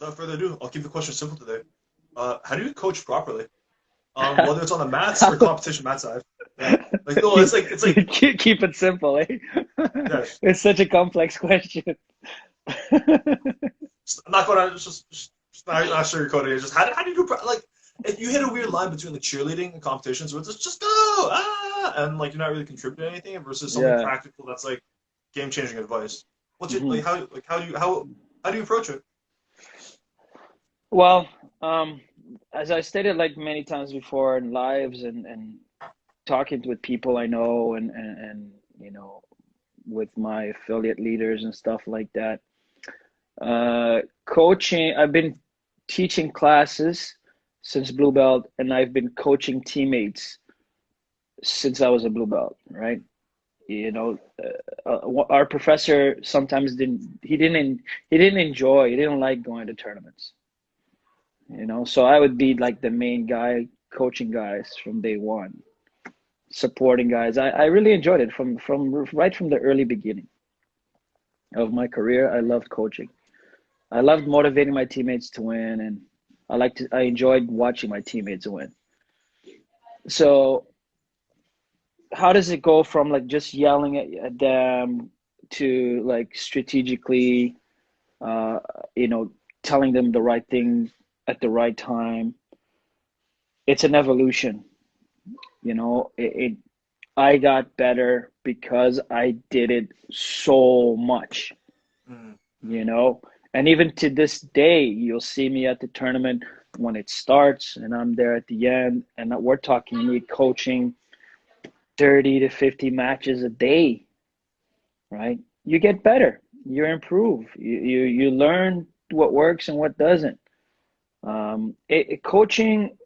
without further ado, I'll keep the question simple today. How do you coach properly? Whether it's on the mats or competition mat side. Yeah. Like, no, keep, it's like, keep it simple, eh? yes. It's such a complex question. I'm not going to just not sugarcoating it. Just how do you do like if you hit a weird line between like cheerleading and competitions where it's just go and like you're not really contributing to anything versus something Yeah. practical that's like game changing advice. What's it hmm like how do you approach it? Well, um, as I stated like many times before in lives and talking with people I know and with my affiliate leaders and stuff like that. Coaching, I've been teaching classes since blue belt, and I've been coaching teammates since I was a blue belt, right? Our professor sometimes he didn't like going to tournaments, so I would be like the main guy coaching guys from day one, supporting guys. I really enjoyed it from right from the early beginning of my career. I loved coaching. I loved motivating my teammates to win, and I enjoyed watching my teammates win. So how does it go from like just yelling at them to like strategically, uh, you know, telling them the right thing at the right time? It's an evolution, it I got better because I did it so much, Mm, you know. And even to this day, you'll see me at the tournament when it starts, and I'm there at the end, and we're talking me coaching 30 to 50 matches a day, right? You get better, you improve, you learn what works and what doesn't. Coaching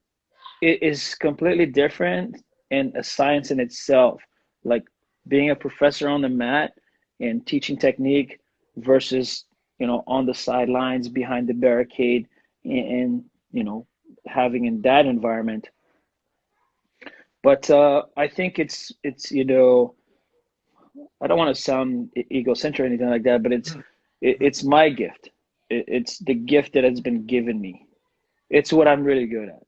is completely different and a science in itself. Like being a professor on the mat and teaching technique versus, on the sidelines behind the barricade and, having in that environment. But I think I don't want to sound egocentric or anything like that, but mm, mm. it's my gift. It's the gift that has been given me. It's what I'm really good at.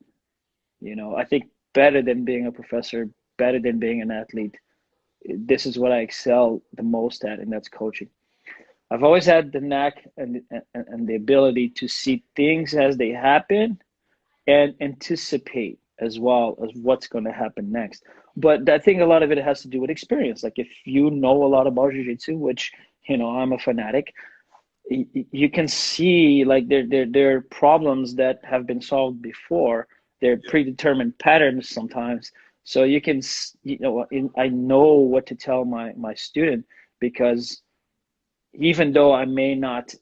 I think better than being a professor, better than being an athlete. This is what I excel the most at, and that's coaching. I've always had the knack and the ability to see things as they happen and anticipate as well as what's going to happen next. But I think a lot of it has to do with experience. Like if you know a lot about jiu-jitsu, which I'm a fanatic, you can see like there are problems that have been solved before. They're Yeah. predetermined patterns sometimes. So you can, I know what to tell my student because even though I may not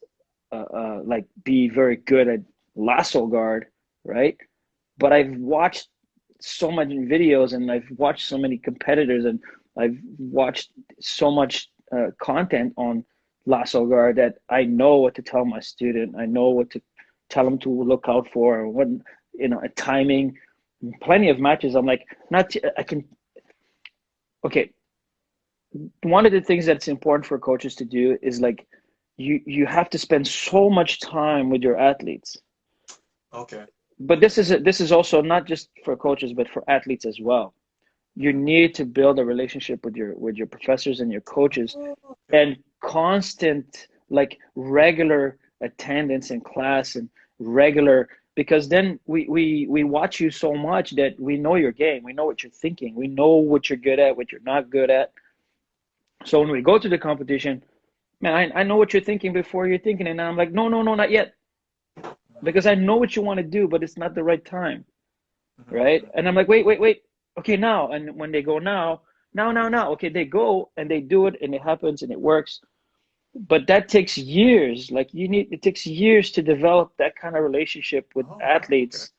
like be very good at lasso guard, right? But I've watched so many videos and I've watched so many competitors and I've watched so much content on lasso guard that I know what to tell my student. I know what to tell them to look out for. What a timing. Plenty of matches. I'm like, not. I can. Okay. One of the things that's important for coaches to do is like, you have to spend so much time with your athletes. Okay. But this is also not just for coaches, but for athletes as well. You Mm. need to build a relationship with your professors and your coaches Okay. and constant like regular attendance in class and regular, because then we watch you so much that we know your game, we know what you're thinking, we know what you're good at, what you're not good at. So when we go to the competition, man, I know what you're thinking before you're thinking, and I'm like, no, no, no, not yet, because I know what you want to do, but it's not the right time, Mhm, right? mhm. And I'm like, wait, wait, wait. Okay, now. And when they go now, okay, they go and they do it and it happens and it works. But that takes years. Like it takes years to develop that kind of relationship with Oh wow. Okay. athletes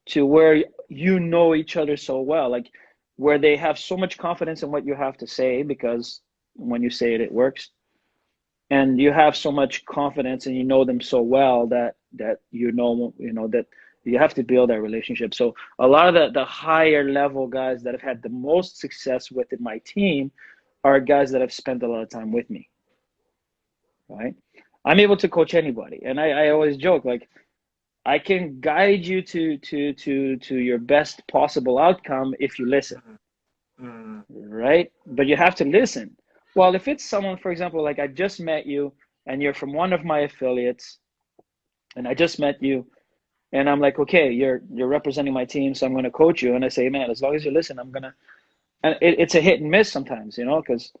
to where you know each other so well, like where they have so much confidence in what you have to say because when you say it, it works. And you have so much confidence and you know them so well that that you have to build that relationship. So a lot of the higher level guys that have had the most success within my team are guys that have spent a lot of time with me, right? I'm able to coach anybody. And I always joke, like, I can guide you to your best possible outcome if you listen, Mm-hmm. Mm-hmm. right? But you have to listen. Well, if it's someone, for example, like I just met you and you're from one of my affiliates and I just met you and I'm like, okay, you're representing my team, so I'm going to coach you. And I say, man, as long as you listen, I'm gonna. And it's a hit and miss sometimes, because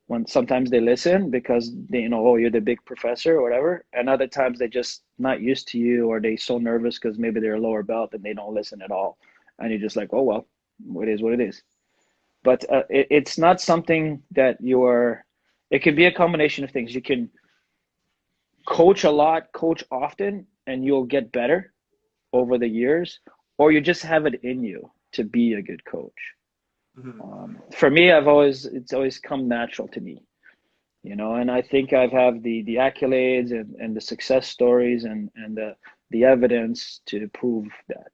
when sometimes they listen because they, oh, you're the big professor or whatever, and other times they just not used to you or they so nervous because maybe they're a lower belt and they don't listen at all, and you're just like, oh well, it is what it is. But it's not something that you're. It can be a combination of things. You can coach a lot, coach often, and you'll get better over the years, or you just have it in you to be a good coach. Mm-hmm. For me, it's always come natural to me, and I think I've have the accolades and the success stories and the evidence to prove that.